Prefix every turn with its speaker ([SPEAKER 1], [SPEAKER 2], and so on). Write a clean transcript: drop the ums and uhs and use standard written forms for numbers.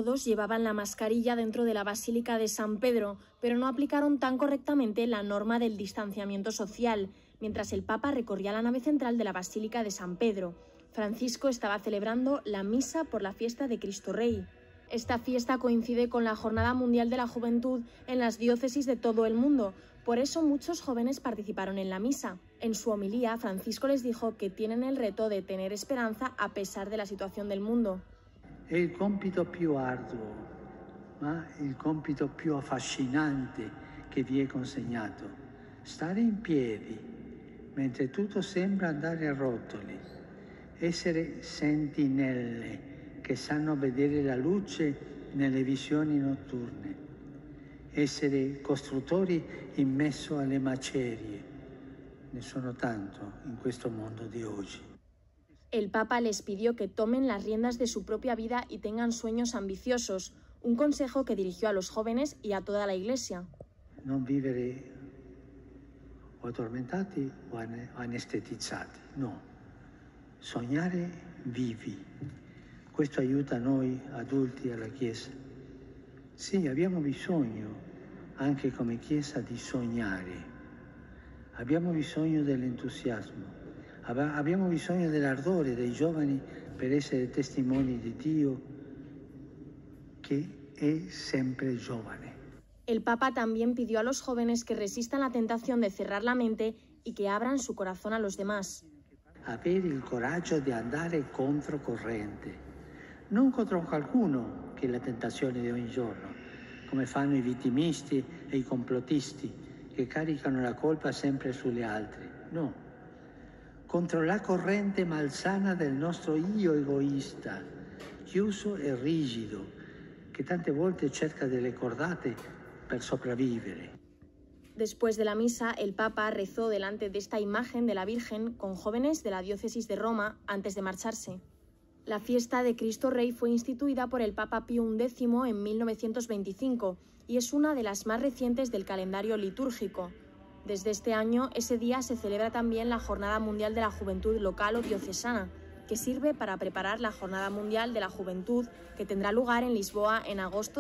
[SPEAKER 1] todos llevaban la mascarilla dentro de la Basílica de San Pedro, pero no aplicaron tan correctamente la norma del distanciamiento social, mientras el Papa recorría la nave central de la Basílica de San Pedro. Francisco estaba celebrando la misa por la fiesta de Cristo Rey. Esta fiesta coincide con la Jornada Mundial de la Juventud en las diócesis de todo el mundo, por eso muchos jóvenes participaron en la misa. En su homilía, Francisco les dijo que tienen el reto de tener esperanza a pesar de la situación del mundo.
[SPEAKER 2] È il compito più arduo, ma il compito più affascinante che vi è consegnato. Stare in piedi, mentre tutto sembra andare a rotoli. Essere sentinelle che sanno vedere la luce nelle visioni notturne. Essere costruttori in mezzo alle macerie. Ne sono tanto in questo mondo di oggi.
[SPEAKER 1] El Papa les pidió que tomen las riendas de su propia vida y tengan sueños ambiciosos, un consejo que dirigió a los jóvenes y a toda la Iglesia.
[SPEAKER 2] Non vivere o addormentati o anestetizzati, no. Sognare vivi. Questo aiuta noi adulti alla Chiesa. Sì, abbiamo bisogno, anche come Chiesa, di sognare. Abbiamo bisogno dell'entusiasmo. Abbiamo bisogno dell'ardore dei giovani per essere testimoni di Dio che è sempre giovane.
[SPEAKER 1] El Papa también pidió a los jóvenes que resistan la tentación de cerrar la mente y que abran su corazón a los demás.
[SPEAKER 2] Avere il coraggio di andare controcorrente, non contro qualcuno che è la tentazione di ogni giorno, come fanno i vittimisti e i complottisti che caricano la colpa sempre sulle altre, no. Contro la corrente malsana del nostro io egoista, chiuso e rigido, che tante volte cerca delle cordate per sopravvivere.
[SPEAKER 1] Después de la misa, el Papa rezó delante de esta imagen de la Virgen con jóvenes de la diócesis de Roma antes de marcharse. La fiesta de Cristo Rey fue instituida por el Papa Pío XI en 1925 y es una de las más recientes del calendario litúrgico. Desde este año, ese día se celebra también la Jornada Mundial de la Juventud local o diocesana, que sirve para preparar la Jornada Mundial de la Juventud que tendrá lugar en Lisboa en agosto de